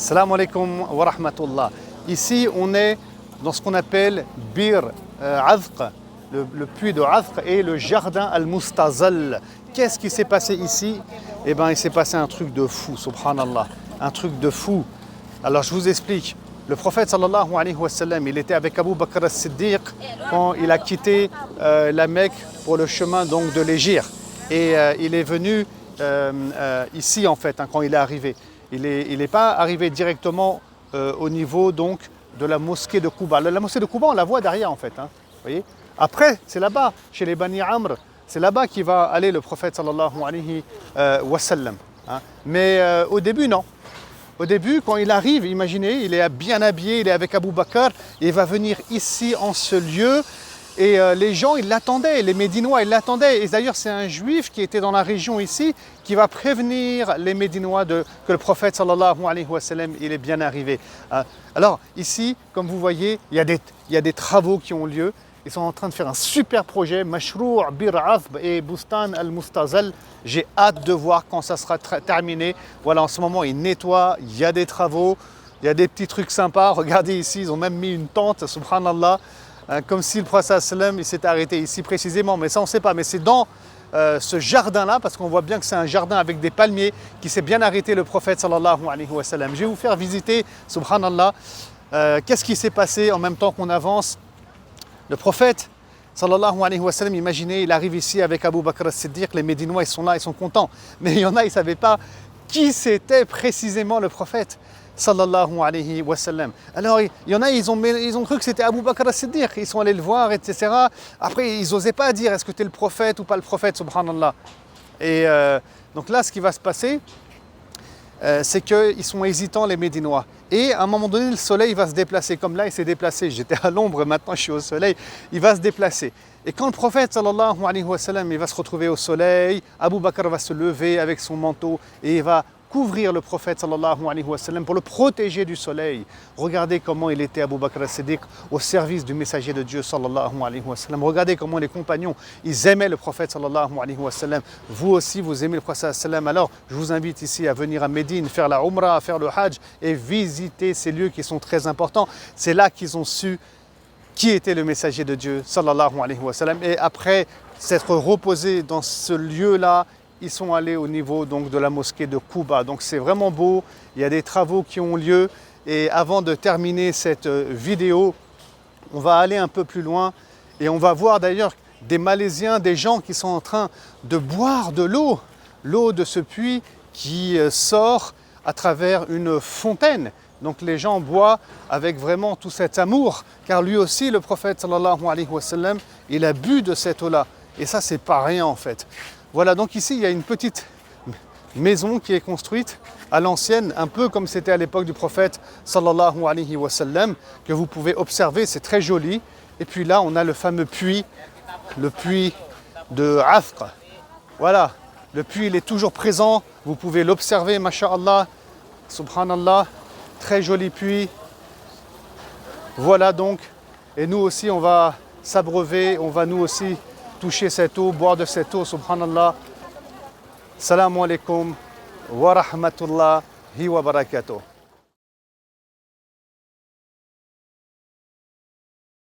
Salam alaikum wa rahmatullah. Ici, on est dans ce qu'on appelle Bir Azq, le puits de Azq et le jardin Al-Mustazal. Qu'est-ce qui s'est passé ici? Eh bien, il s'est passé un truc de fou, subhanallah. Un truc de fou. Alors, je vous explique. Le prophète sallallahu alayhi wa sallam, il était avec Abu Bakr as-Siddiq quand il a quitté la Mecque pour le chemin donc de l'Hégire. Et il est venu ici en fait, quand il est arrivé. Il n'est pas arrivé directement au niveau donc de la mosquée de Quba. La mosquée de Quba, on la voit derrière en fait. Vous voyez. Après, c'est là-bas, chez les Bani Amr, c'est là-bas qu'il va aller le prophète sallallahu alayhi wa sallam. Mais au début, non. Au début, quand il arrive, imaginez, il est bien habillé, il est avec Abu Bakr, il va venir ici en ce lieu. Et les gens, ils l'attendaient, les Médinois, ils l'attendaient. Et d'ailleurs, c'est un juif qui était dans la région ici qui va prévenir les Médinois que le prophète sallallahu alayhi wa sallam, il est bien arrivé. Alors ici, comme vous voyez, il y a des travaux qui ont lieu. Ils sont en train de faire un super projet, Mashrou' Bir Azq et Bustan Al-Mustazal. J'ai hâte de voir quand ça sera terminé. Voilà, en ce moment, ils nettoient, il y a des travaux, il y a des petits trucs sympas. Regardez ici, ils ont même mis une tente, subhanallah. Comme si le prophète sallam il s'est arrêté ici précisément, mais ça on ne sait pas. Mais c'est dans ce jardin-là, parce qu'on voit bien que c'est un jardin avec des palmiers, qui s'est bien arrêté le prophète sallallahu alayhi wa sallam. Je vais vous faire visiter, subhanallah, qu'est-ce qui s'est passé en même temps qu'on avance. Le prophète sallallahu alayhi wa sallam, imaginez, il arrive ici avec Abu Bakr as-Siddiq, les Médinois ils sont là, ils sont contents. Mais il y en a, ils ne savaient pas qui c'était précisément le prophète sallallahu alayhi wa sallam. Alors il y en a, ils ont cru que c'était Abu Bakr as-Siddiq, ils sont allés le voir, etc. Après, ils n'osaient pas dire est-ce que tu es le prophète ou pas le prophète, subhanallah. Et donc là, ce qui va se passer, c'est qu'ils sont hésitants, les Médinois. Et à un moment donné, le soleil va se déplacer. Comme là, il s'est déplacé. J'étais à l'ombre, maintenant je suis au soleil. Il va se déplacer. Et quand le prophète, sallallahu alayhi wa sallam, il va se retrouver au soleil, Abu Bakr va se lever avec son manteau et il va couvrir le prophète sallallahu alayhi wa sallam pour le protéger du soleil. Regardez comment il était Abu Bakr as-Siddiq au service du messager de Dieu sallallahu alayhi wa sallam. Regardez comment les compagnons, ils aimaient le prophète sallallahu alayhi wa sallam. Vous aussi, vous aimez le prophète sallallahu alayhi wa sallam. Alors, je vous invite ici à venir à Médine, faire la Umrah, faire le Hajj et visiter ces lieux qui sont très importants. C'est là qu'ils ont su qui était le messager de Dieu sallallahu alayhi wa sallam. Et après s'être reposés dans ce lieu-là, ils sont allés au niveau donc, de la mosquée de Quba. Donc c'est vraiment beau, il y a des travaux qui ont lieu. Et avant de terminer cette vidéo, on va aller un peu plus loin et on va voir d'ailleurs des Malaisiens, des gens qui sont en train de boire de l'eau de ce puits qui sort à travers une fontaine. Donc les gens boivent avec vraiment tout cet amour, car lui aussi, le prophète sallallahu alayhi wa sallam, il a bu de cette eau-là. Et ça, c'est pas rien en fait. Voilà, donc ici, il y a une petite maison qui est construite à l'ancienne, un peu comme c'était à l'époque du prophète sallallahu alayhi wa sallam, que vous pouvez observer, c'est très joli. Et puis là, on a le fameux puits, le puits de Azq. Voilà, le puits, il est toujours présent, vous pouvez l'observer, masha'Allah, subhanallah, très joli puits. Voilà donc, et nous aussi, on va s'abreuver, on va nous aussi toucher cette eau, boire de cette eau, subhanallah. Salam alaikum wa rahmatullahi wa barakatuh.